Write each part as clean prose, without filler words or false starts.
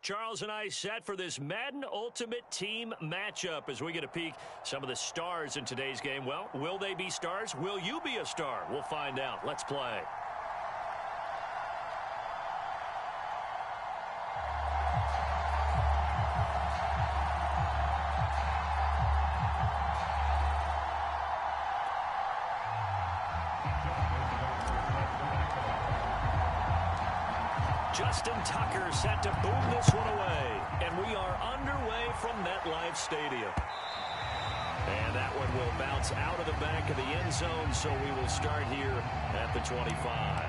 Charles and I set for this Madden Ultimate Team matchup as we get a peek some of the stars in today's game. Well, will they be stars? Will you be a star? We'll find out. Let's play. Justin Tucker set to boom this one away. And we are underway from MetLife Stadium. And that one will bounce out of the back of the end zone, so we will start here at the 25.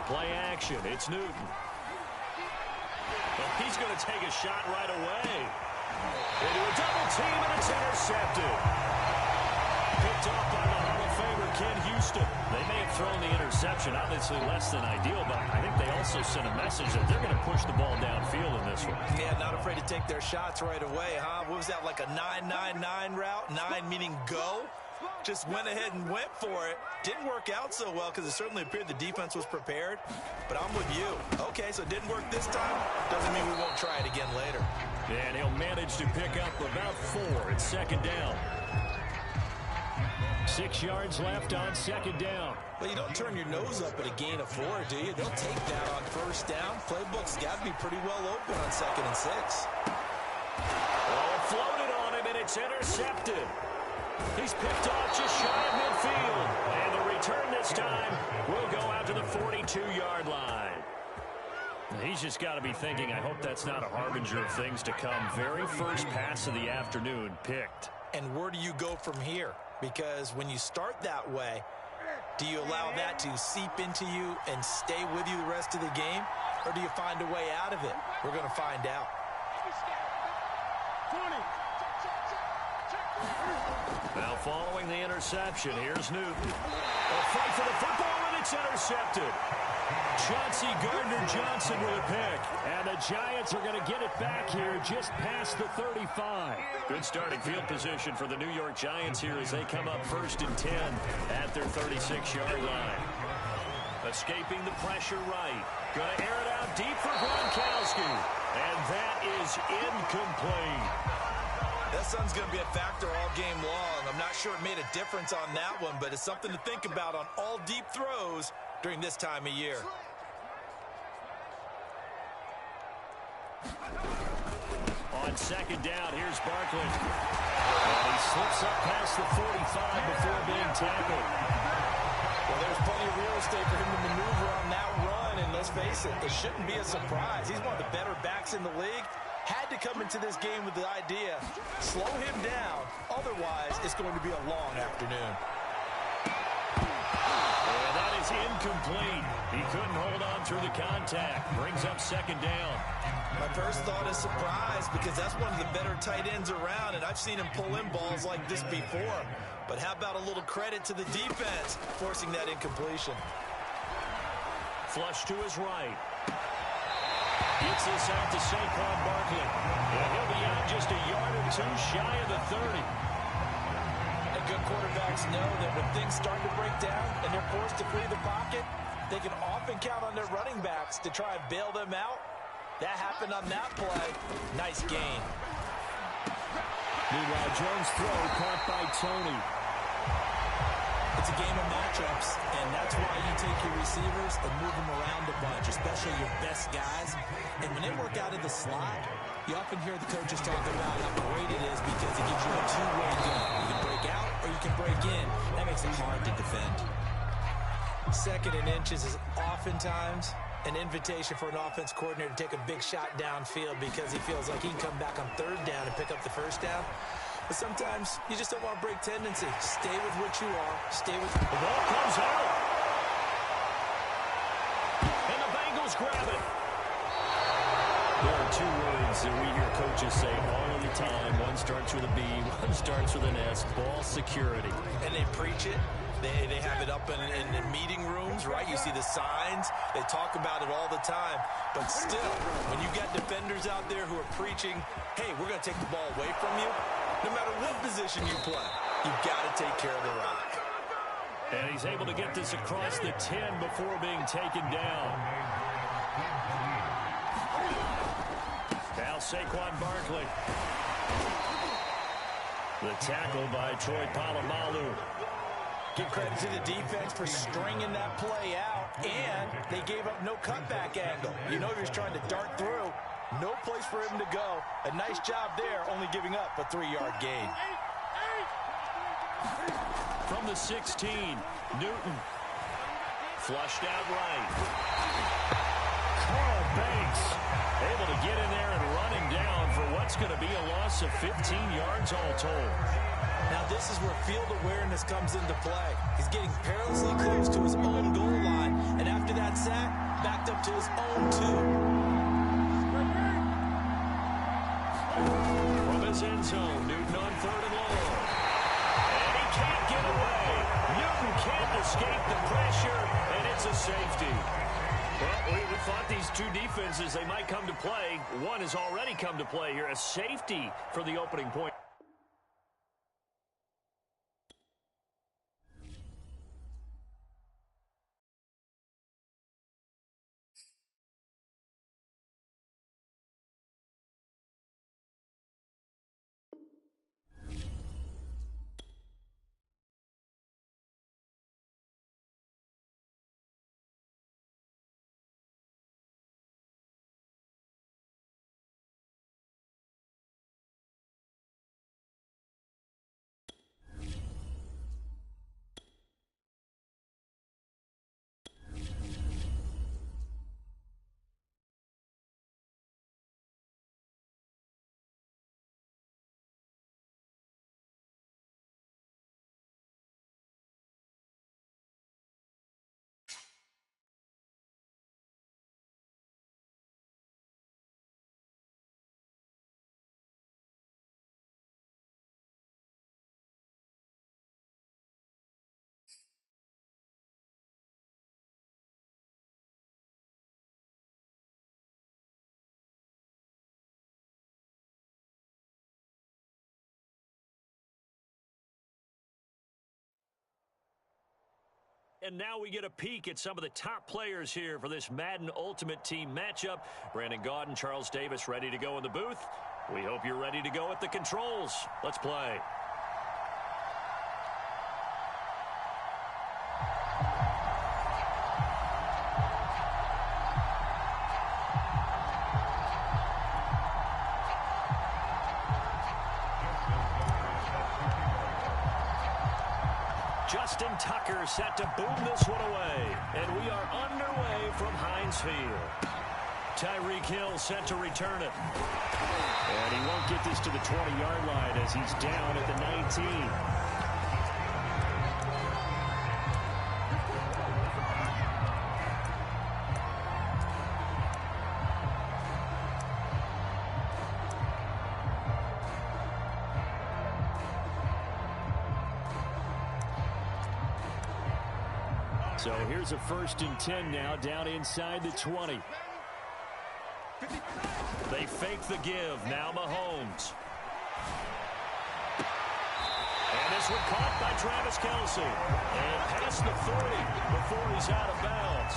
Play action. It's Newton. And he's going to take a shot right away. Into a double team, and it's intercepted. Picked off by the Hall of Famer, Ken Houston. They may have thrown the interception, obviously less than ideal, but I think they also sent a message that they're going to push the ball downfield in this one. Yeah, not afraid to take their shots right away, huh? What was that, like a 9-9-9 route? 9 meaning go? Just went ahead and went for it. Didn't work out so well because it certainly appeared the defense was prepared. But I'm with you. Okay, so it didn't work this time. Doesn't mean we won't try it again later. And he'll manage to pick up about 4. It's second down. 6 yards left on second down. Well, you don't turn your nose up at a gain of 4, do you? They'll take that on first down. Playbook's got to be pretty well open on 2nd and 6. Oh, it floated on him, and it's intercepted. He's picked off just shy of midfield. And the return this time will go out to the 42-yard line. He's just got to be thinking, I hope that's not a harbinger of things to come. Very first pass of the afternoon picked. And where do you go from here? Because when you start that way, do you allow that to seep into you and stay with you the rest of the game? Or do you find a way out of it? We're going to find out. Now following the interception, here's Newton. A fight for the football, and it's intercepted. Chauncey Gardner-Johnson with a pick. And the Giants are going to get it back here just past the 35. Good starting field position for the New York Giants here as they come up 1st and 10 at their 36-yard line. Escaping the pressure right. Going to air it out deep for Gronkowski. And that is incomplete. That sun's going to be a factor all game long. I'm not sure it made a difference on that one, but it's something to think about on all deep throws during this time of year. On second down, here's Barkley. And he slips up past the 45 before being tackled. Well, there's plenty of real estate for him to maneuver on that run, and let's face it, it shouldn't be a surprise. He's one of the better backs in the league. Had to come into this game with the idea, slow him down. Otherwise, it's going to be a long afternoon. And that is incomplete. He couldn't hold on through the contact. Brings up second down. My first thought is surprise because that's one of the better tight ends around, and I've seen him pull in balls like this before. But how about a little credit to the defense forcing that incompletion? Flush to his right. Gets this out to Saquon Barkley. And he'll be out just a yard or 2 shy of the 30. And good quarterbacks know that when things start to break down and they're forced to flee the pocket, they can often count on their running backs to try and bail them out. That happened on that play. Nice gain. Meanwhile, Jones' throw caught by Tony. It's a game of matchups, and that's why you take your receivers and move them around a bunch, especially your best guys. And when they work out of the slot, you often hear the coaches talk about how great it is because it gives you a two-way gun. You can break out or you can break in. That makes it hard to defend. 2nd and inches is oftentimes an invitation for an offense coordinator to take a big shot downfield because he feels like he can come back on 3rd down and pick up the 1st down. But sometimes you just don't want to break tendency. Stay with what you are. Stay with... The ball comes out. And the Bengals grab it. There are 2 words that we hear coaches say all of the a time. One starts with a B, one starts with an S. Ball security. And they preach it. They have it up in meeting rooms, right? You see the signs. They talk about it all the time. But still, when you got defenders out there who are preaching, hey, we're going to take the ball away from you, no matter what position you play, you've got to take care of the rock. And he's able to get this across the 10 before being taken down. Now Saquon Barkley. The tackle by Troy Polamalu. Give credit to the defense for stringing that play out, and they gave up no cutback angle. You know he was trying to dart through. No place for him to go. A nice job there, only giving up a 3-yard gain. From the 16, Newton. Flushed out right. Carl Banks able to get in there and run him down for what's going to be a loss of 15 yards all told. Now this is where field awareness comes into play. He's getting perilously close to his own goal line, and after that sack, backed up to his own 2. From his end zone, Newton on 3rd and long. And he can't get away. Newton can't escape the pressure, and it's a safety. Well, we thought these two defenses, they might come to play. One has already come to play here. A safety for the opening point. And now we get a peek at some of the top players here for this Madden Ultimate Team matchup. Brandon Gaudin, Charles Davis ready to go in the booth. We hope you're ready to go at the controls. Let's play. Justin Tucker set to boom this one away. And we are underway from Heinz Field. Tyreek Hill set to return it. And he won't get this to the 20-yard line as he's down at the 19. So here's a 1st and 10 now, down inside the 20. They fake the give. Now Mahomes. And this one caught by Travis Kelce. And past the 40 before he's out of bounds.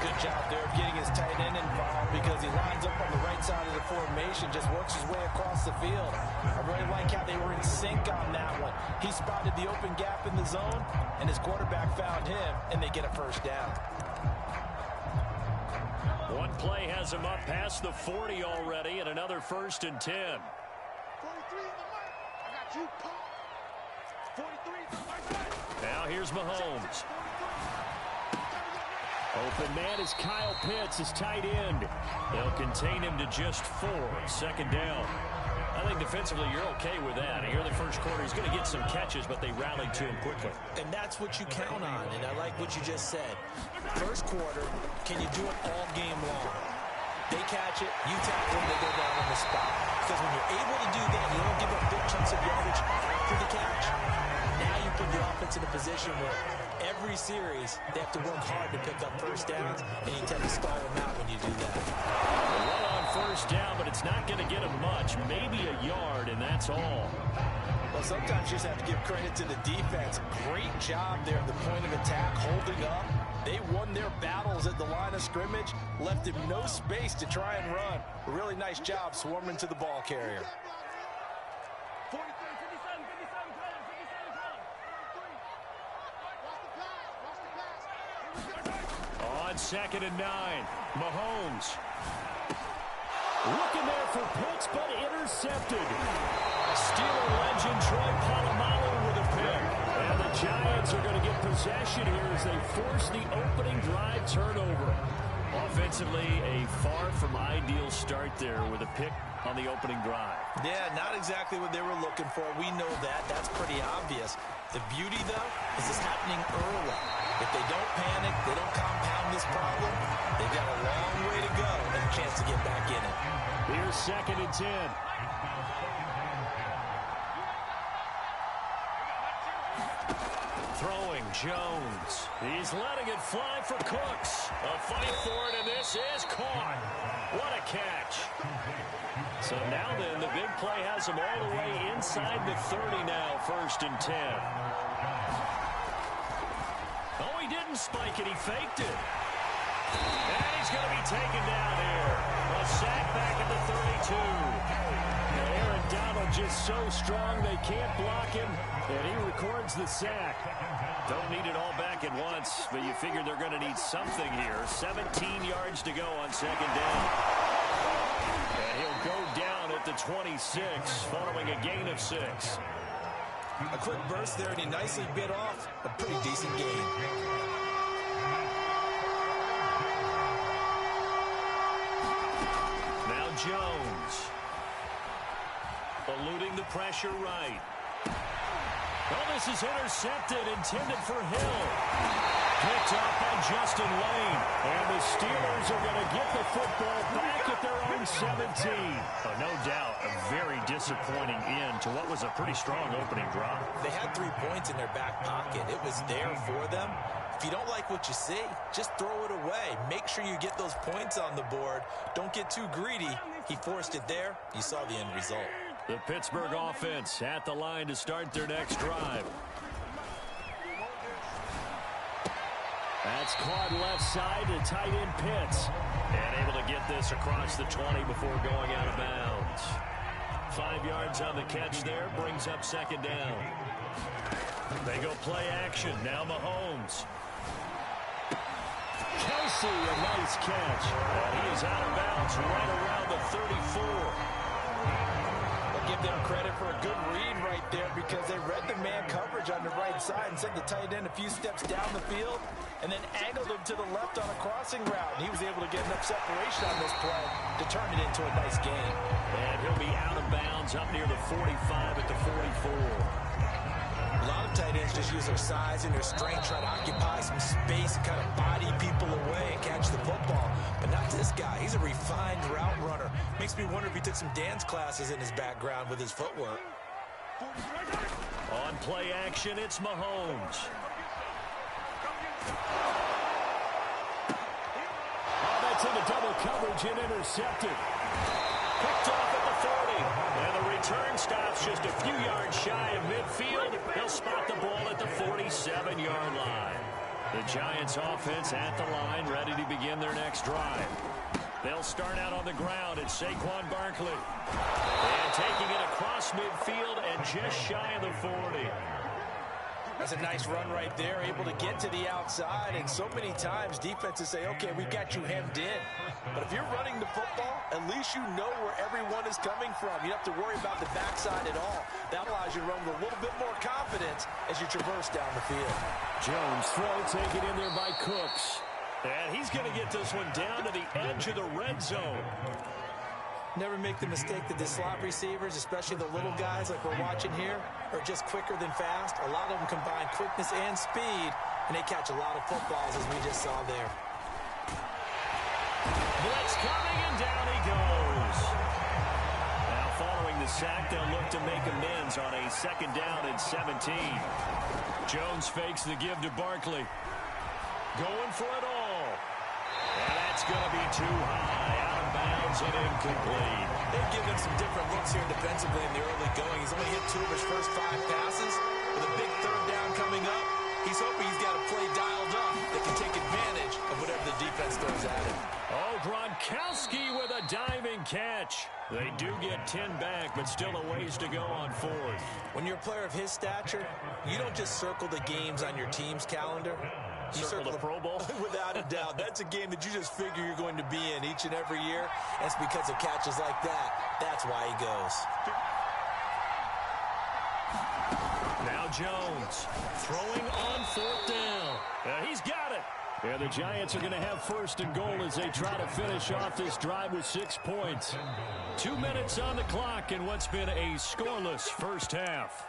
Good job there of getting his tight end involved because he lines up on the right side of the formation, just works his way across the field. I really like how they were in sync on that one. He spotted the open gap in the zone, and his quarterback found him, and they get a 1st down. One play has him up past the 40 already, and another 1st and 10. 43 in the mark. I got you. 43 in the mark. Now here's Mahomes. Open man is Kyle Pitts, his tight end. They'll contain him to just 4. 2nd down. I think defensively you're okay with that. Here in the first quarter, he's going to get some catches, but they rallied to him quickly. And that's what you count on, and I like what you just said. First quarter, can you do it all game long? They catch it, you tackle them, they go down on the spot. Because when you're able to do that, you don't give up big chunks of yardage after the catch. Now you put your offense in a position where every series they have to work hard to pick up first downs, and you tend to stall them out when you do that. Well on first down, but it's not going to get them much. Maybe a yard, and that's all. Well, sometimes you just have to give credit to the defense. Great job there at the point of attack, holding up. They won their battles at the line of scrimmage, left him no space to try and run. A really nice job swarming to the ball carrier. 43, 57, 57, 57, On 2nd and 9, Mahomes. Looking there for Pitts, but intercepted. Steeler legend Troy Polamalu with a pick. And the Giants are going to get possession here as they force the opening drive turnover. Offensively, a far from ideal start there with a pick on the opening drive. Yeah, not exactly what they were looking for. We know that. That's pretty obvious. The beauty, though, is this happening early. If they don't panic, they don't compound this problem, they've got a long way to go and a chance to get back in it. Here's 2nd and 10. Throwing Jones. He's letting it fly for Cooks. A fight for it, and this is caught. What a catch. So now then, the big play has him all the way inside the 30 now, 1st and 10. Oh, he didn't spike it. He faked it. And he's going to be taken down here. A sack back at the 32. Now Aaron Donald just so strong they can't block him, and he records the sack. Don't need it all back at once, but you figure they're going to need something here. 17 yards to go on 2nd down. And he'll go down at the 26 following a gain of 6. A quick burst there, and he nicely bit off a pretty decent gain. Now Jones. Eluding the pressure right. Oh, this is intercepted, intended for Hill. Picked off by Justin Lane. And the Steelers are going to get the football back at their own 17. Oh, no doubt, a very disappointing end to what was a pretty strong opening drive. They had 3 points in their back pocket. It was there for them. If you don't like what you see, just throw it away. Make sure you get those points on the board. Don't get too greedy. He forced it there. You saw the end result. The Pittsburgh offense at the line to start their next drive. That's caught left side to tight end Pitts. And able to get this across the 20 before going out of bounds. 5 yards on the catch there, brings up 2nd down. They go play action, now Mahomes. Kelsey, a nice catch. And he is out of bounds right around the 34. Give them credit for a good read right there because they read the man coverage on the right side and sent the tight end a few steps down the field and then angled him to the left on a crossing route. And he was able to get enough separation on this play to turn it into a nice gain. And he'll be out of bounds up near the 45 at the 44. A lot of tight ends just use their size and their strength, try to occupy some space and kind of body people away and catch the football. But not this guy. He's a refined route runner. Makes me wonder if he took some dance classes in his background with his footwork. On play action, it's Mahomes. Oh, that's into double coverage and intercepted. Picked off at the 40. And the return stops just a few yards shy of midfield. They'll spot the ball at the 47-yard line. The Giants offense at the line, ready to begin their next drive. They'll start out on the ground at Saquon Barkley. And taking it across midfield and just shy of the 40. That's a nice run right there, able to get to the outside. And so many times defenses say, okay, we got you hemmed in. But if you're running the football, at least you know where everyone is coming from. You don't have to worry about the backside at all. That allows you to run with a little bit more confidence as you traverse down the field. Jones throw taken in there by Cooks. And he's going to get this one down to the edge of the red zone. Never make the mistake that the slot receivers, especially the little guys like we're watching here, are just quicker than fast. A lot of them combine quickness and speed, and they catch a lot of footballs as we just saw there. blitz coming, and down he goes. Now following the sack, they'll look to make amends on a 2nd down and 17. Jones fakes the give to Barkley. Going for it all. And that's going to be too high, out of bounds and incomplete. They've given some different looks here defensively in the early going. He's only hit 2 of his first 5 passes. With a big 3rd down coming up, he's hoping he's got a play dialed up that can take advantage of whatever the defense throws at him. Oh, Gronkowski with a diving catch. They do get 10 back, but still a ways to go on 4th. When you're a player of his stature, you don't just circle the games on your team's calendar. You circle the Pro Bowl? Without a doubt. That's a game that you just figure you're going to be in each and every year. That's because of catches like that. That's why he goes. Now Jones throwing on 4th down. He's got it. Yeah, the Giants are going to have 1st and goal as they try to finish off this drive with 6 points. 2 minutes on the clock in what's been a scoreless first half.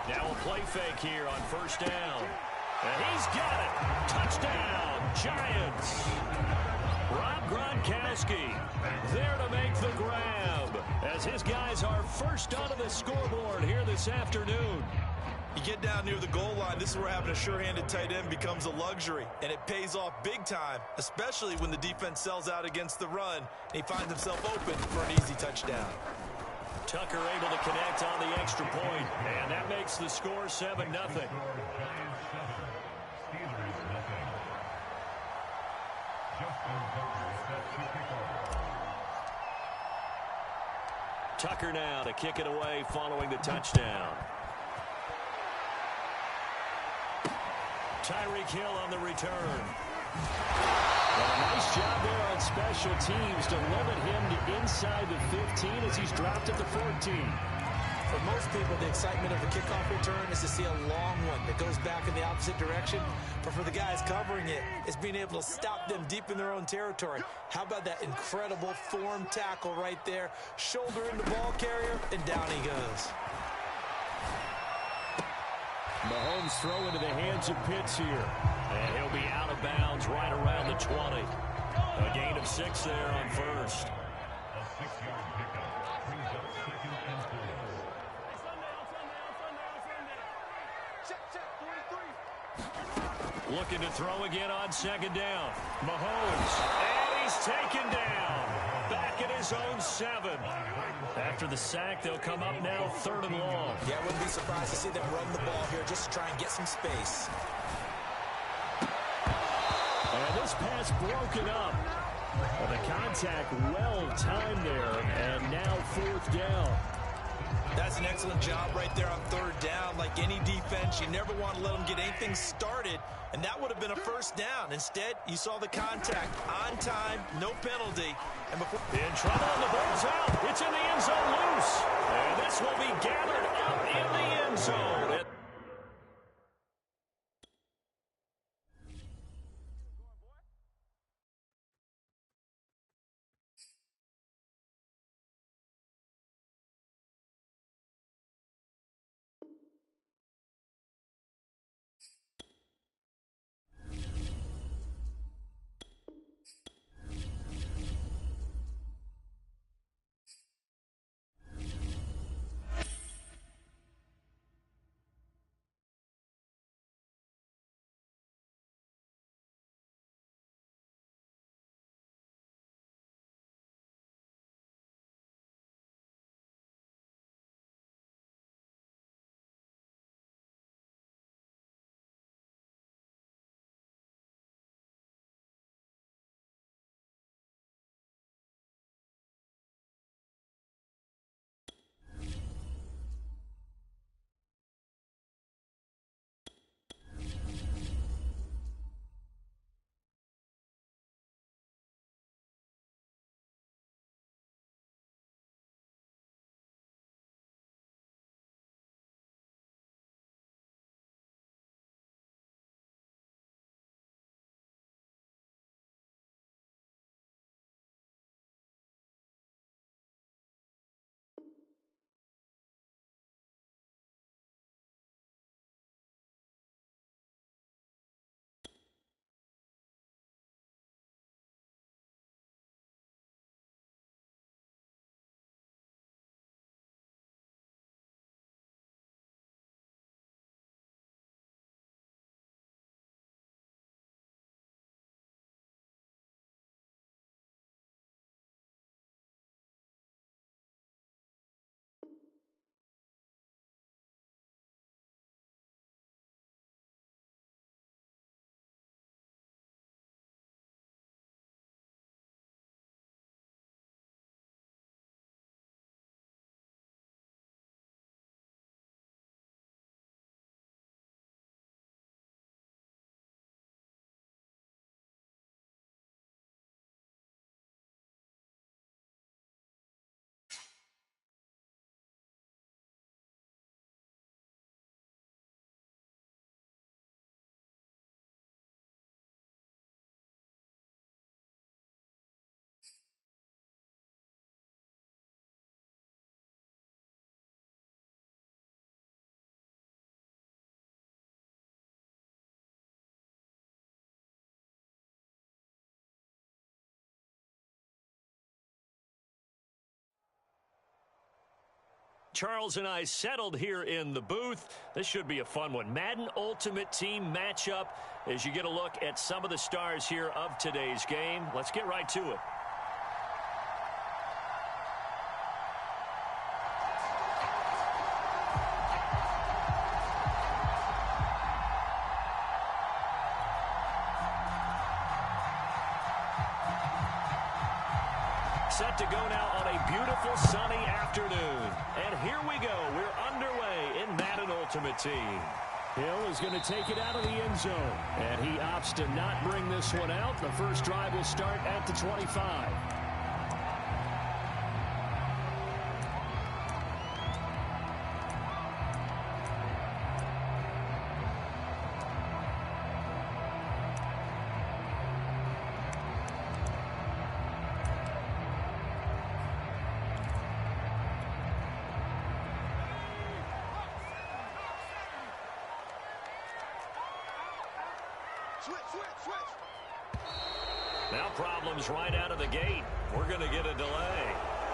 Now a play fake here on 1st down. And he's got it. Touchdown, Giants. Rob Gronkowski there to make the grab as his guys are first onto the scoreboard here this afternoon. You get down near the goal line, this is where having a sure-handed tight end becomes a luxury, and it pays off big time, especially when the defense sells out against the run, and he finds himself open for an easy touchdown. Tucker able to connect on the extra point, and that makes the score 7-0. Tucker now to kick it away following the touchdown. Tyreek Hill on the return. Well, nice job there on special teams to limit him to inside the 15 as he's dropped at the 14. For most people, the excitement of the kickoff return is to see a long one that goes back in the opposite direction. But for the guys covering it, it's being able to stop them deep in their own territory. How about that incredible form tackle right there? Shoulder in the ball carrier, and down he goes. Mahomes throw into the hands of Pitts here. And he'll be out of bounds right around the 20. A gain of 6 there on 1st. Looking to throw again on 2nd down. Mahomes, and he's taken down. Back at his own 7. After the sack, they'll come up now 3rd and long. Yeah, I wouldn't be surprised to see them run the ball here just to try and get some space. And this pass broken up. Well, the contact well timed there, and now 4th down. That's an excellent job right there on 3rd down. Like any defense, you never want to let them get anything started, and that would have been a 1st down. Instead, you saw the contact on time, no penalty. And before in trouble, and the ball's out. It's in the end zone loose. And this will be gathered up in the end zone. Charles and I settled here in the booth. This should be a fun one. Madden Ultimate Team matchup as you get a look at some of the stars here of today's game. Let's get right to it. Set to go now on a beautiful sunny afternoon. And here we go. We're underway in Madden Ultimate Team. Hill is going to take it out of the end zone. And he opts to not bring this one out. The first drive will start at the 25. Now problems right out of the gate. We're going to get a delay.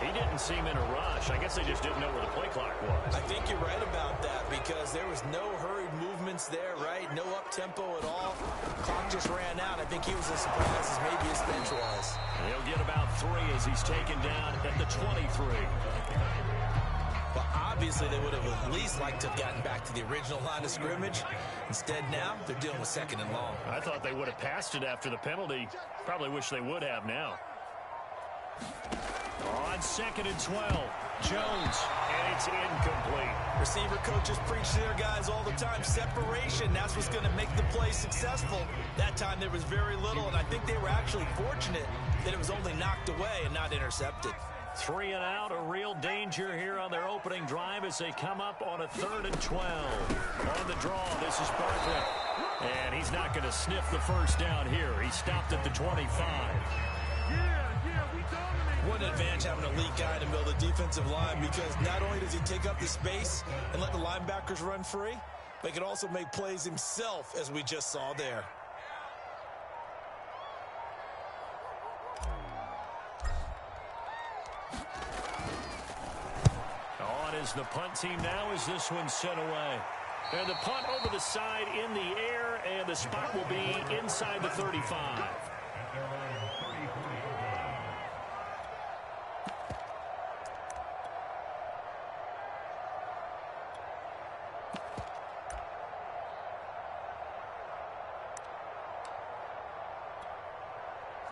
He didn't seem in a rush. I guess they just didn't know where the play clock was. I think you're right about that because there was no hurried movements there, right? No up-tempo at all. Clock just ran out. I think he was as surprised as maybe his bench was. And he'll get about 3 as he's taken down at the 23. But obviously they would have at least liked to have gotten back to the original line of scrimmage. Instead now, they're dealing with 2nd and long. I thought they would have passed it after the penalty. Probably wish they would have now. On 2nd and 12, Jones, and it's incomplete. Receiver coaches preach to their guys all the time. Separation, that's what's going to make the play successful. That time there was very little, and I think they were actually fortunate that it was only knocked away and not intercepted. 3 and out, a real danger here on their opening drive as they come up on a 3rd and 12. On the draw, this is Barkley. And he's not going to sniff the first down here. He stopped at the 25. What an advantage having a elite guy in the middle of the defensive line because not only does he take up the space and let the linebackers run free, but he can also make plays himself, as we just saw there. On is the punt team now as this one's sent away. And the punt over the side in the air, and the spot will be inside the 35.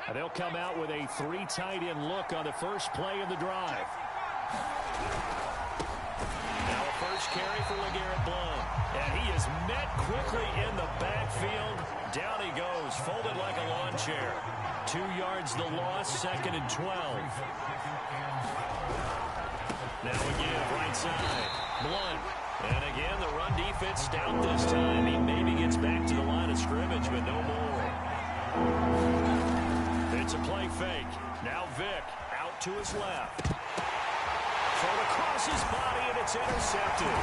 And they'll come out with a 3 tight end look on the first play of the drive. Now a first carry for Legendarly. And he is met quickly in the backfield. Down he goes, folded like a lawn chair. 2 yards the loss, 2nd and 12. Now again, right side, Blunt. And again, the run defense stout this time. He maybe gets back to the line of scrimmage, but no more. It's a play fake. Now Vick out to his left. Thrown across his body, and it's intercepted.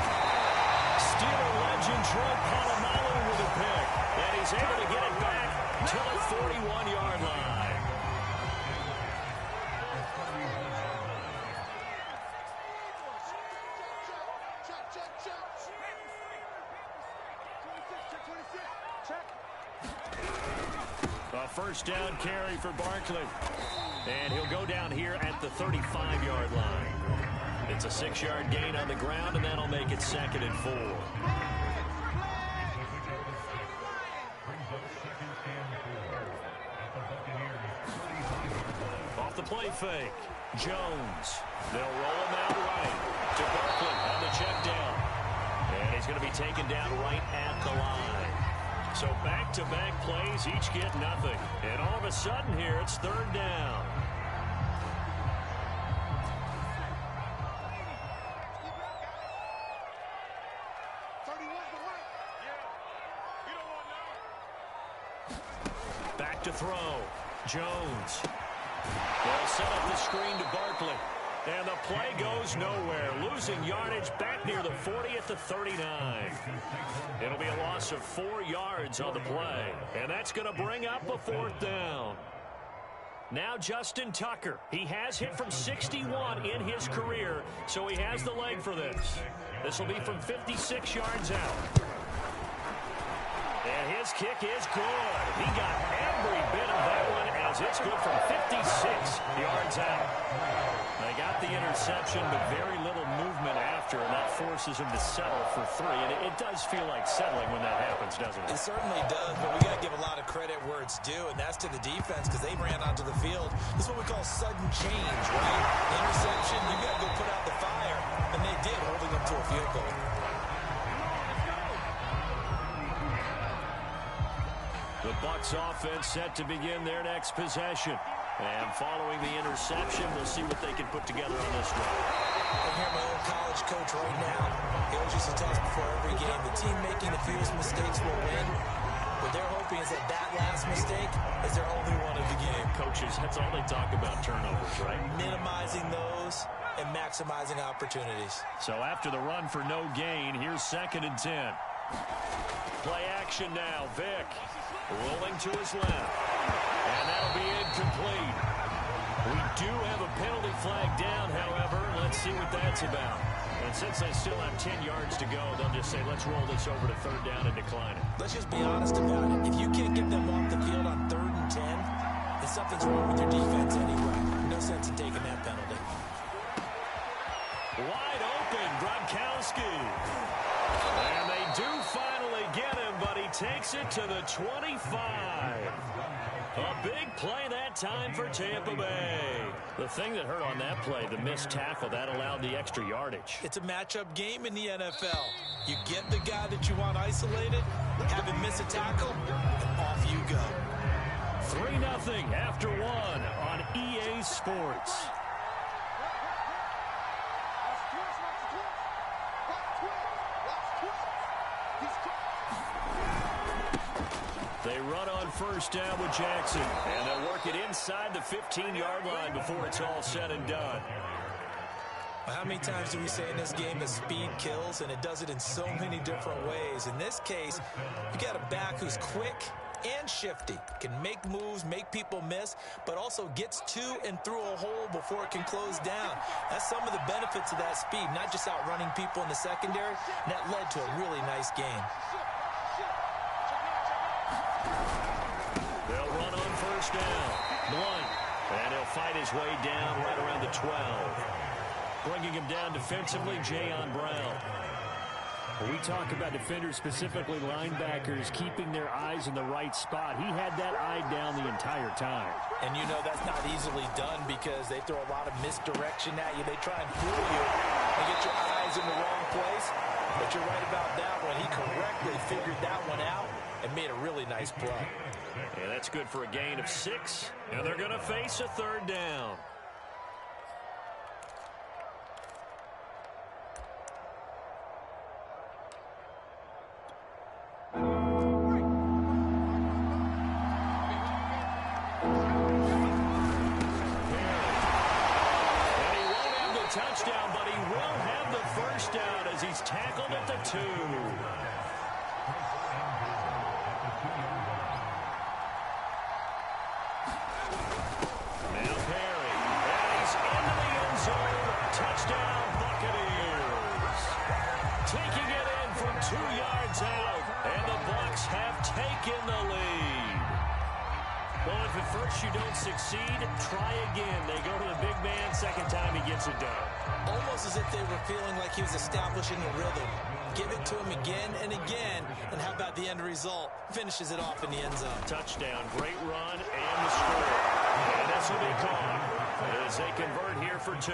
Steeler legend Troy Polamalu with a pick. And he's able to get it back to the 41-yard line. A first down carry for Barkley. And he'll go down here at the 35-yard line. It's a 6-yard gain on the ground, and that'll make it 2nd and 4. Off the play fake, Jones. They'll roll him out right to Barkley on the check down. And he's going to be taken down right at the line. So back-to-back plays, each get nothing. And all of a sudden here, it's 3rd down. Back to throw. Jones. They'll set up the screen to Barkley. And the play goes nowhere. Losing yardage back near the 40 at the 39. It'll be a loss of 4 yards on the play. And that's going to bring up a 4th down. Now Justin Tucker. He has hit from 61 in his career, so he has the leg for this. This will be from 56 yards out. And his kick is good. He got every bit of that one as it's good from 56 yards out. They got the interception, but very little movement after, and that forces him to settle for 3. And it does feel like settling when that happens, doesn't it? It certainly does, but we got to give a lot of credit where it's due, and that's to the defense because they ran onto the field. This is what we call sudden change, right? Interception, you got to go put out the fire, and they did, holding them to a field goal. The Bucs offense set to begin their next possession. And following the interception, we'll see what they can put together on this one. I hear my old college coach right now. He always used to tell us before every game, the team making the fewest mistakes will win. What they're hoping is that last mistake is their only one of the game. Coaches, that's all they talk about, turnovers, right? Minimizing those and maximizing opportunities. So after the run for no gain, here's 2nd and 10. Play action now. Vick rolling to his left. And that'll be incomplete. We do have a penalty flag down, however. Let's see what that's about. And since they still have 10 yards to go, they'll just say, let's roll this over to 3rd down and decline it. Let's just be honest about it. If you can't get them off the field on 3rd and 10, then something's wrong with your defense anyway. No sense in taking that penalty. Wide open, Gronkowski. And they do finally get him, but he takes it to the 25. A big play that time for Tampa Bay. The thing that hurt on that play, the missed tackle, that allowed the extra yardage. It's a matchup game in the NFL. You get the guy that you want isolated, have him miss a tackle, and off you go. 3-0 after 1 on EA Sports. They run on 1st down with Jackson, and they'll work it inside the 15-yard line before it's all said and done. How many times do we say in this game that speed kills, and it does it in so many different ways? In this case, you got a back who's quick and shifty, can make moves, make people miss, but also gets to and through a hole before it can close down. That's some of the benefits of that speed, not just outrunning people in the secondary, and that led to a really nice game. They'll run on 1st down. Blunt. And he'll fight his way down right around the 12. Bringing him down defensively, Jayon Brown. When we talk about defenders, specifically linebackers, keeping their eyes in the right spot, he had that eye down the entire time. And you know that's not easily done because they throw a lot of misdirection at you. They try and fool you and get your eyes in the wrong place. But you're right about that one. He correctly figured that one out and made a really nice play. And that's good for a gain of 6. And they're going to face a 3rd down. Touchdown, but he will have the 1st down as he's tackled at the 2. Now Perry, and he's into the end zone. Touchdown, Buccaneers. Taking it in from 2 yards out, and the Bucs have taken the lead. Well, if at first you don't succeed, try again. They go to the big man. 2nd time he gets it done. Almost as if they were feeling like he was establishing a rhythm. Give it to him again and again. And how about the end result? Finishes it off in the end zone. Touchdown, great run, and the score. And this will be caught as they convert here for 2.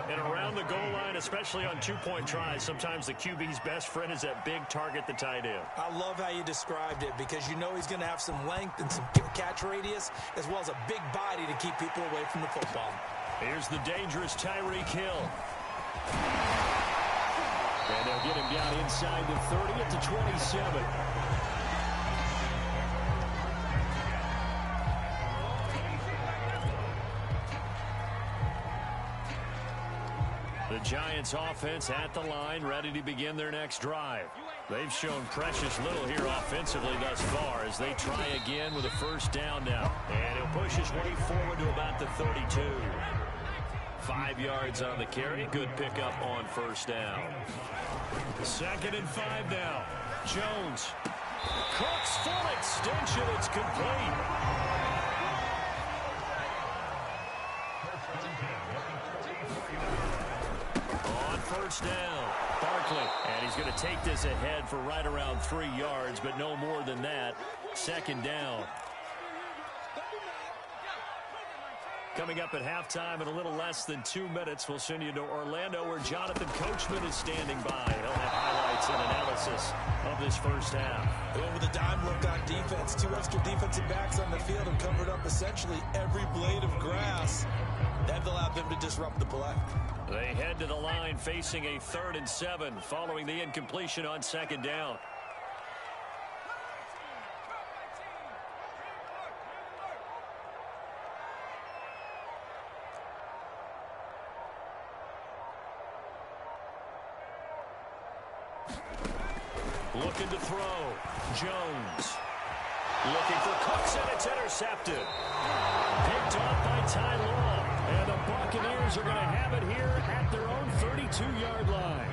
And around the goal line, especially on 2-point tries, sometimes the QB's best friend is that big target, the tight end. I love how you described it because you know he's going to have some length and some catch radius as well as a big body to keep people away from the football. Here's the dangerous Tyreek Hill. And they'll get him down inside the 30 at the 27. The Giants offense at the line, ready to begin their next drive. They've shown precious little here offensively thus far as they try again with a first down now. And he'll push his way forward to about the 32. 5 yards on the carry. Good pickup on first down. 2nd and 5 now. Jones. Cook's full extension. It's complete. On first down, Barkley. And he's going to take this ahead for right around 3 yards, but no more than that. 2nd down. Coming up at halftime in a little less than 2 minutes, we'll send you to Orlando where Jonathan Coachman is standing by. He'll have highlights and analysis of this first half. With a dime look on defense, 2 extra defensive backs on the field and covered up essentially every blade of grass. That allowed them to disrupt the play. They head to the line facing a 3rd and 7 following the incompletion on 2nd down. Looking to throw. Jones. Looking for Cooks, and it's intercepted. Picked off by Ty Law. And the Buccaneers are going to have it here at their own 32-yard line.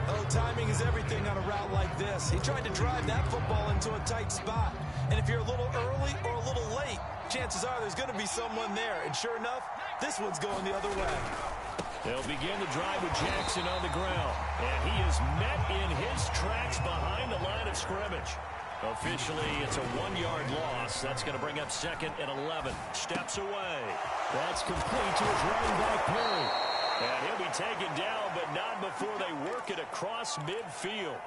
Oh, timing is everything on a route like this. He tried to drive that football into a tight spot. And if you're a little early or a little late, chances are there's going to be someone there. And sure enough, this one's going the other way. They'll begin the drive with Jackson on the ground. And he is met in his tracks behind the line of scrimmage. Officially, it's a 1-yard loss. That's going to bring up 2nd and 11. Steps away. That's complete to his running back, Perry. And he'll be taken down, but not before they work it across midfield.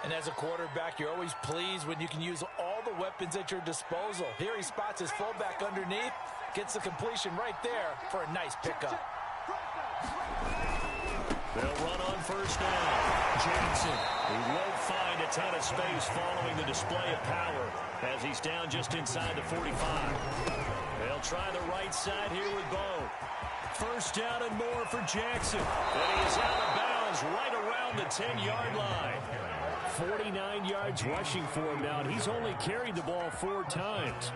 And as a quarterback, you're always pleased when you can use all the weapons at your disposal. Here he spots his fullback underneath, gets the completion right there for a nice pickup. They'll run on first down. Jackson, who won't find a ton of space following the display of power as he's down just inside the 45. They'll try the right side here with Bo. First down and more for Jackson. And he is out of bounds right around the 10-yard line. 49 yards rushing for him now, and he's only carried the ball 4 times.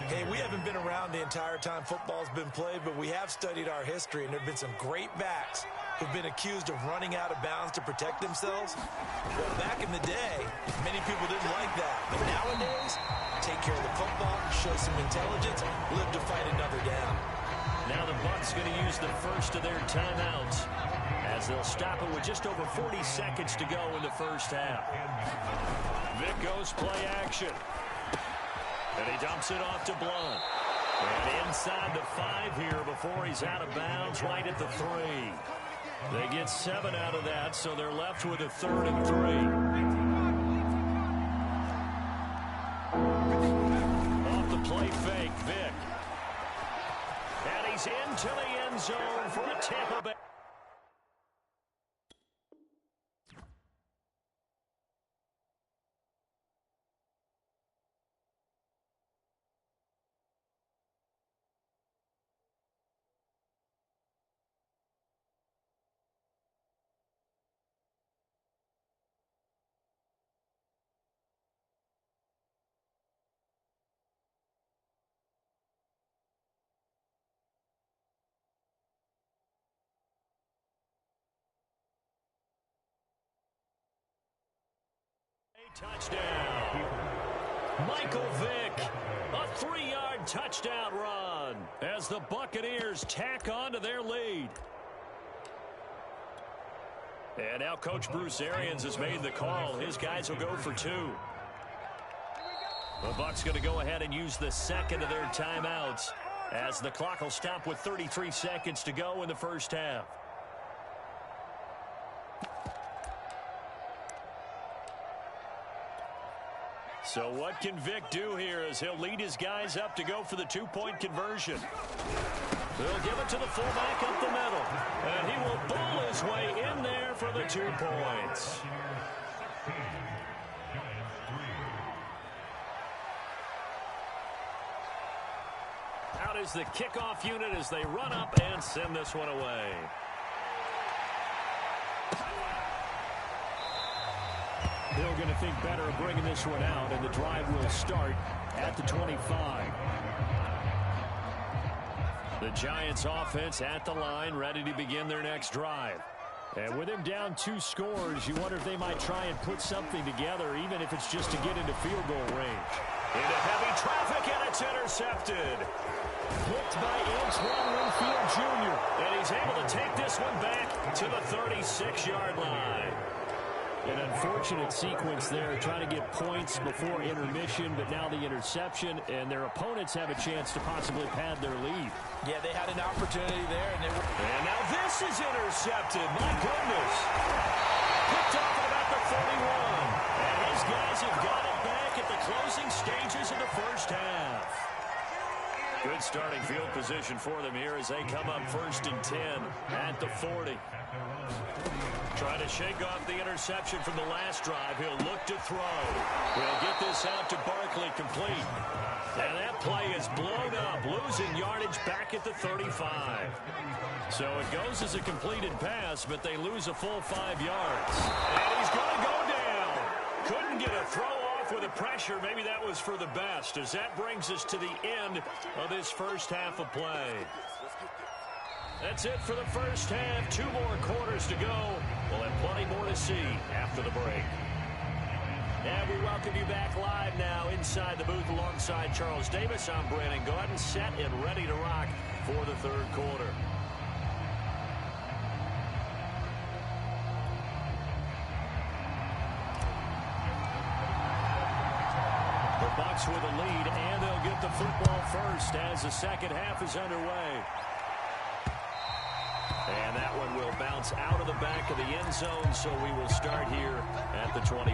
Hey, we haven't been around the entire time football's been played, but we have studied our history, and there have been some great backs who've been accused of running out of bounds to protect themselves. Well, back in the day, many people didn't like that. But nowadays, take care of the football, show some intelligence, live to fight another down. Now the Bucs going to use the first of their timeouts as they'll stop it with just over 40 seconds to go in the first half. Vic goes play action. And he dumps it off to Blunt. And inside the 5 here before he's out of bounds right at the 3. They get 7 out of that, so they're left with a 3rd and 3. Off the play fake, Vic. And he's into the end zone for a Tampa Bay. Touchdown. Michael Vick, a 3-yard touchdown run as the Buccaneers tack on to their lead. And now Coach Bruce Arians has made the call. His guys will go for 2. The Bucs going to go ahead and use the 2nd of their timeouts as the clock will stop with 33 seconds to go in the first half. So what can Vic do here as he'll lead his guys up to go for the 2-point conversion? They'll give it to the fullback up the middle. And he will bowl his way in there for the 2 points. Out is the kickoff unit as they run up and send this one away. Hill going to think better of bringing this one out, and the drive will start at the 25. The Giants offense at the line, ready to begin their next drive. And with him down 2 scores, you wonder if they might try and put something together, even if it's just to get into field goal range. Into heavy traffic, and it's intercepted. Picked by Antoine Winfield Jr., and he's able to take this one back to the 36-yard line. An unfortunate sequence there, trying to get points before intermission, but now the interception, and their opponents have a chance to possibly pad their lead. Yeah, they had an opportunity there. And now this is intercepted. My goodness. Picked off at about the 31. And his guys have got it back at the closing stages of the first half. Good starting field position for them here as they come up 1st and 10 at the 40. Trying to shake off the interception from the last drive. He'll look to throw. He'll get this out to Barkley, complete. And that play is blown up, losing yardage back at the 35. So it goes as a completed pass, but they lose a full 5 yards. And he's going to go down. Couldn't get a throw off with the pressure. Maybe that was for the best, as that brings us to the end of this first half of play. That's it for the first half. 2 more quarters to go. We'll have plenty more to see after the break. And we welcome you back live now inside the booth alongside Charles Davis. I'm Brandon Gaudin, set and ready to rock for the 3rd quarter. The Bucs with a lead, and they'll get the football first as the second half is underway. And that one will bounce out of the back of the end zone, so we will start here at the 25.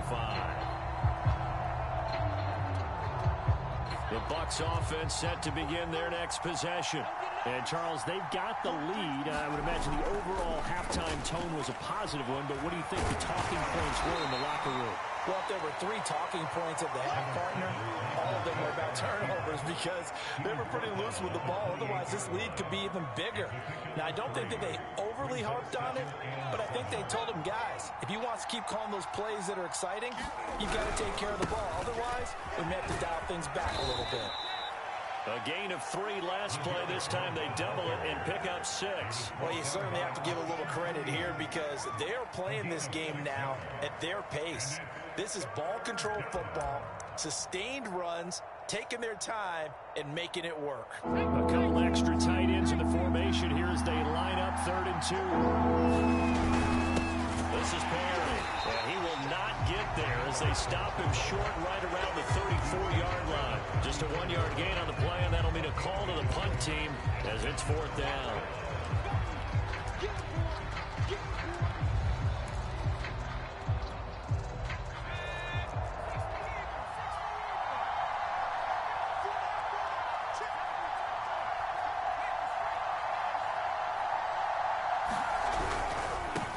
The Bucs offense set to begin their next possession. And, Charles, they've got the lead. I would imagine the overall halftime tone was a positive one, but what do you think the talking points were in the locker room? Well, if there were 3 talking points at the half, partner, all of them were about turnovers because they were pretty loose with the ball. Otherwise, this lead could be even bigger. Now, I don't think that they overly harped on it, but I think they told them, guys, if you want to keep calling those plays that are exciting, you've got to take care of the ball. Otherwise, we may have to dial things back a little bit. A gain of 3 last play. This time they double it and pick up 6. Well, you certainly have to give a little credit here because they are playing this game now at their pace. This is ball control football, sustained runs, taking their time, and making it work. A couple extra tight ends in the formation here as they line up 3rd and 2. This is Perry, and he will not get there as they stop him short right around the 34-yard line. Just a 1-yard gain on the play, and that'll mean a call to the punt team as it's 4th down.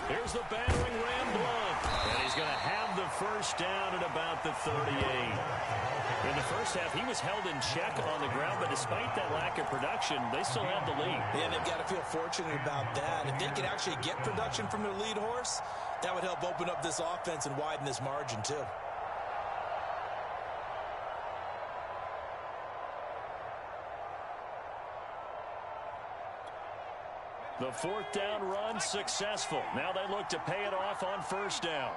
Here's the battering ram Blunt, and he's going to have the first down at about the 38. In the first half, he was held in check on the ground, but despite that lack of production, they still have the lead. Yeah, they've got to feel fortunate about that. If they could actually get production from their lead horse, that would help open up this offense and widen this margin, too. The 4th down run successful. Now they look to pay it off on 1st down.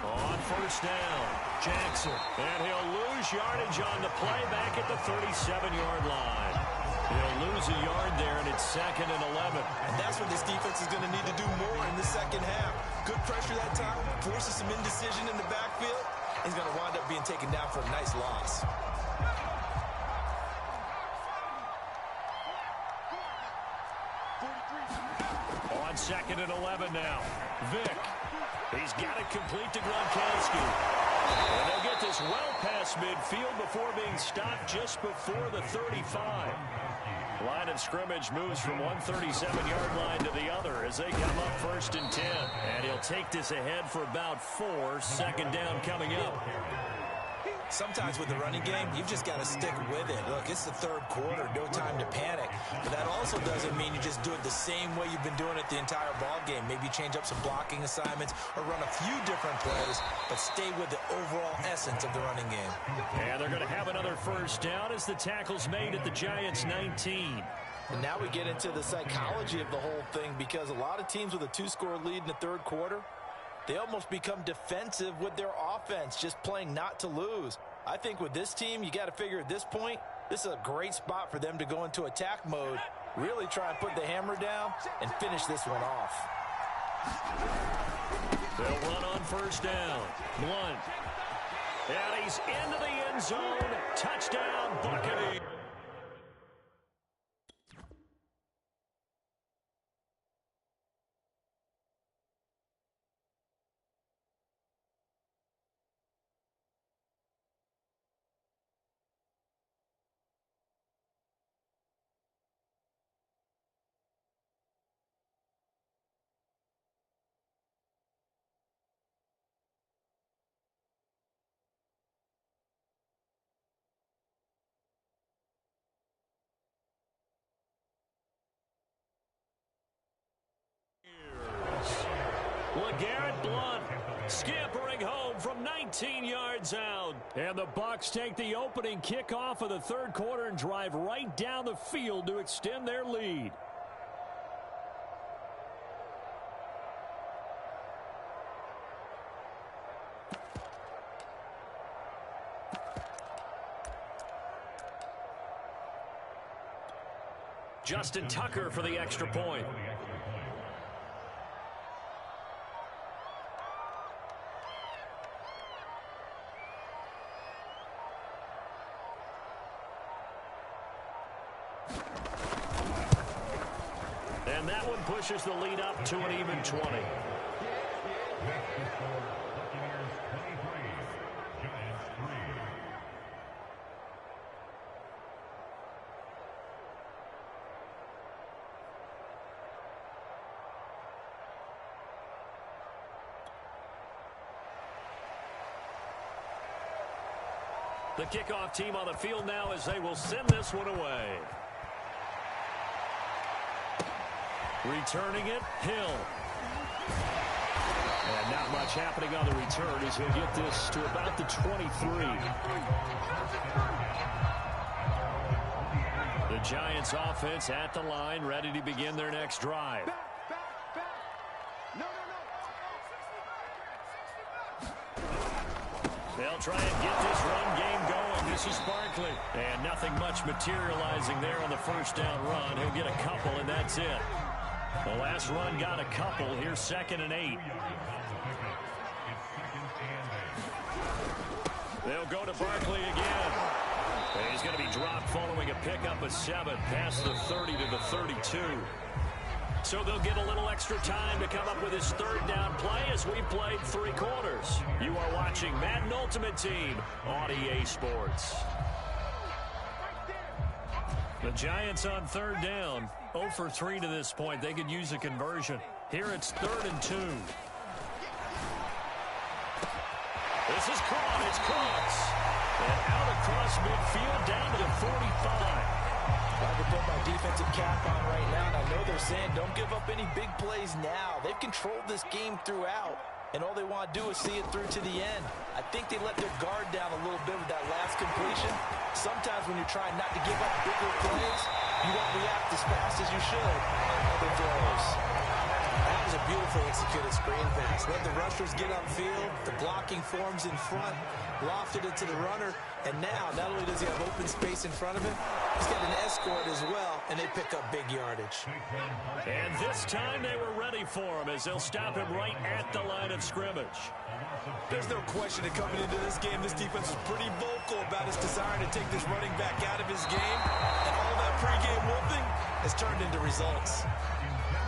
On 1st down, Jackson. And he'll lose yardage on the play back at the 37-yard line. He'll lose a yard there, and it's 2nd and 11. And that's what this defense is going to need to do more in the second half. Good pressure that time, forces some indecision in the backfield. He's going to wind up being taken down for a nice loss. On 2nd and 11 now. Vick. He's got it complete to Gronkowski. And they'll get this well past midfield before being stopped just before the 35. Line of scrimmage moves from one 37-yard line to the other as they come up 1st and 10. And he'll take this ahead for about 4. 2nd down coming up. Sometimes with the running game, you've just got to stick with it. Look, it's the third quarter, no time to panic. But that also doesn't mean you just do it the same way you've been doing it the entire ball game. Maybe change up some blocking assignments or run a few different plays, but stay with the overall essence of the running game. And they're going to have another first down as the tackle's made at the Giants' 19. And now we get into the psychology of the whole thing, because a lot of teams with a 2-score lead in the third quarter, they almost become defensive with their offense, just playing not to lose. I think with this team, you got to figure at this point, this is a great spot for them to go into attack mode, really try and put the hammer down and finish this one off. They'll run on first down. Blunt. And he's into the end zone. Touchdown, Buccaneers. LeGarrette Blunt scampering home from 19 yards out. And the Bucs take the opening kickoff of the third quarter and drive right down the field to extend their lead. Justin Tucker for the extra point. And that one pushes the lead up to an even 20. The kickoff team on the field now as they will send this one away. Returning it, Hill. And not much happening on the return as he'll get this to about the 23. The Giants offense at the line, ready to begin their next drive. They'll try and get this run game going. This is Barkley. And nothing much materializing there on the first down run. He'll get a couple, and that's it. The last run got a couple. Here's 2nd and 8. They'll go to Barkley again. And he's going to be dropped following a pickup of 7 past the 30 to the 32. So they'll get a little extra time to come up with his third down play as we played 3 quarters. You are watching Madden Ultimate Team on EA Sports. The Giants on third down, 0 for 3 to this point. They could use a conversion. Here it's 3rd and 2. This is caught. It's Crooks. And out across midfield down to the 45. I can put my defensive cap on right now, and I know they're saying don't give up any big plays now. They've controlled this game throughout, and all they want to do is see it through to the end. I think they let their guard down a little bit with that last completion. Sometimes when you're trying not to give up bigger plays, you won't react as fast as you should on other throws. That was a beautiful executed screen pass. Let the rushers get upfield. The blocking forms in front. Lofted it to the runner. And now, not only does he have open space in front of him, he's got an escort as well, and they pick up big yardage. And this time they were ready for him as they'll stop him right at the line of scrimmage. There's no question that coming into this game, this defense was pretty vocal about his desire to take this running back out of his game. And all that pregame whooping has turned into results.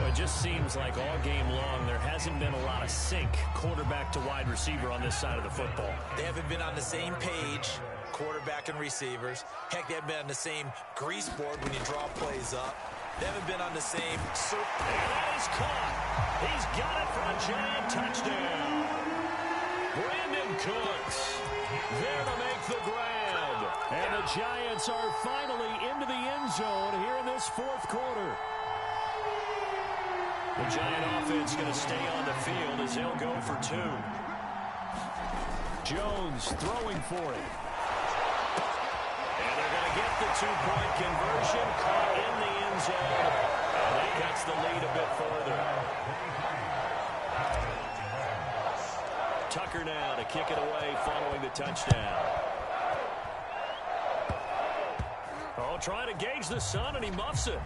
Well, it just seems like all game long there hasn't been a lot of sync quarterback to wide receiver on this side of the football. They haven't been on the same page, quarterback and receivers. Heck, they haven't been on the same grease board when you draw plays up. They haven't been on the same circle. And that is caught. He's got it for a giant touchdown. Brandon Cooks. There to make the grab. And the Giants are finally into the end zone here in this fourth quarter. The Giant offense going to stay on the field as they'll go for two. Jones throwing for it. And they're going to get the two-point conversion, caught in the end zone. And that cuts the lead a bit further. Tucker now to kick it away following the touchdown. Oh, trying to gauge the sun, and he muffs it.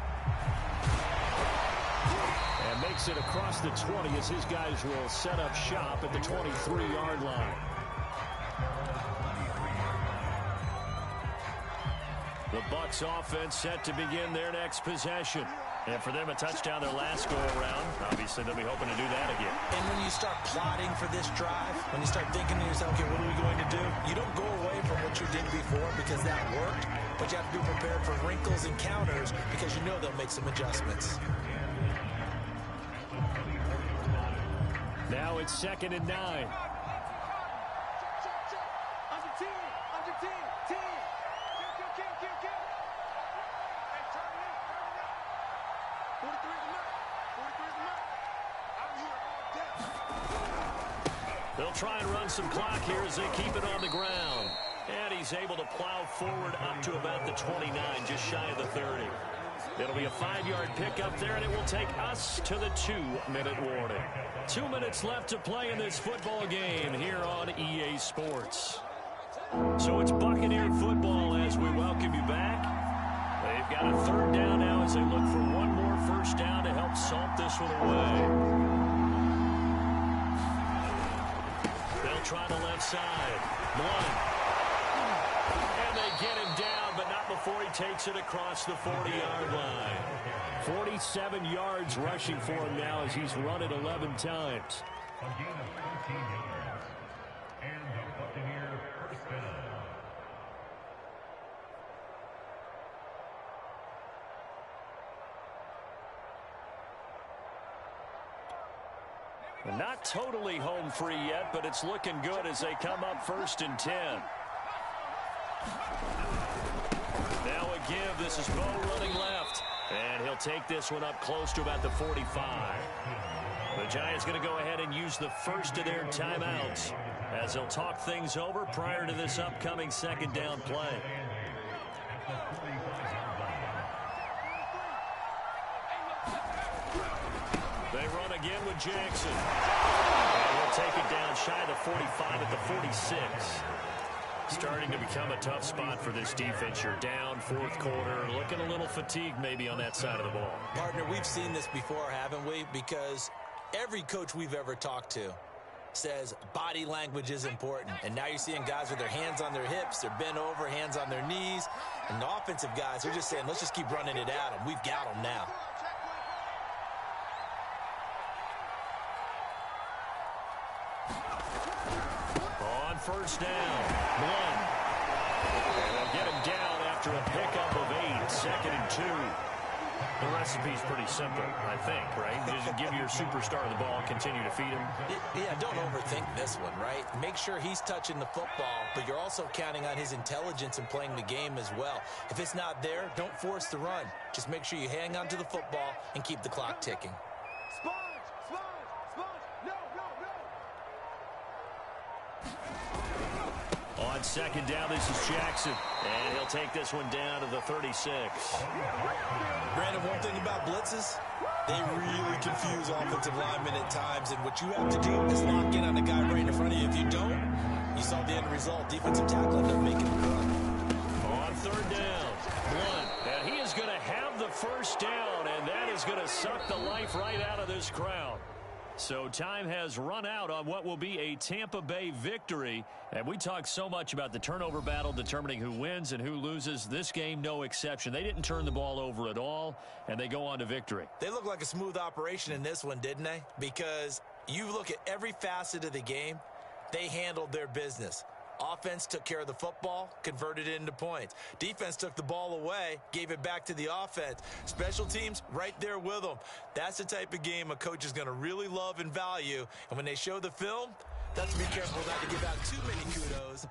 And makes it across the 20 as his guys will set up shop at the 23-yard line. The Bucs offense set to begin their next possession. And for them, a touchdown their last go-around. Obviously, they'll be hoping to do that again. And when you start plotting for this drive, when you start thinking to yourself, okay, what are we going to do? You don't go away from what you did before because that worked, but you have to be prepared for wrinkles and counters because you know they'll make some adjustments. Now it's 2nd and 9. Under 10, under 10, 10. Kill. Hey, turn it in. 43 is the mark. 43 is the mark. I'm here all day. They'll try and run some clock here as they keep it on the ground. And he's able to plow forward up to about the 29, just shy of the 30. It'll be a 5-yard pickup there, and it will take us to the 2-minute warning. 2 minutes left to play in this football game here on EA Sports. So it's Buccaneer football as we welcome you back. They've got a 3rd down now as they look for one more first down to help salt this one away. They'll try the left side. Blunt. And they get him down, but not before he takes it across the 40-yard line. 47 yards rushing for him now as he's run it 11 times. A gain of 13 yards. And the Buccaneer first down. Not totally home free yet, but it's looking good as they come up 1st and 10. Now a give. This is Bo running left. And he'll take this one up close to about the 45. The Giants going to go ahead and use the first of their timeouts as they'll talk things over prior to this upcoming 2nd down play. They run again with Jackson. And he'll take it down shy of the 45 at the 46. Starting to become a tough spot for this defense. You're down 4th quarter, looking a little fatigued maybe on that side of the ball. Partner, we've seen this before, haven't we? Because every coach we've ever talked to says body language is important. And now you're seeing guys with their hands on their hips, they're bent over, hands on their knees. And the offensive guys, they're just saying, let's just keep running it at them. We've got them now. On 1st down, Blunt. And they'll get him down after a pickup of 8, 2nd and 2. The recipe's pretty simple, I think, right? Just give your superstar the ball, continue to feed him. Yeah, don't overthink this one, right? Make sure he's touching the football, but you're also counting on his intelligence and playing the game as well. If it's not there, don't force the run. Just make sure you hang on to the football and keep the clock ticking. Sponge. No. On 2nd down, this is Jackson. And he'll take this one down to the 36. Brandon, one thing about blitzes, they really confuse offensive linemen at times. And what you have to do is lock in on the guy right in front of you. If you don't, you saw the end result. Defensive tackle ended up making a run. On 3rd down, Blunt. And he is going to have the first down, and that is going to suck the life right out of this crowd. So time has run out on what will be a Tampa Bay victory. And we talk so much about the turnover battle determining who wins and who loses. This game, no exception. They didn't turn the ball over at all, and they go on to victory. They look like a smooth operation in this one, didn't they? Because you look at every facet of the game, they handled their business. Offense took care of the football, converted it into points. Defense took the ball away, gave it back to the offense. Special teams, right there with them. That's the type of game a coach is going to really love and value. And when they show the film, that's to be careful not to give out too many kudos.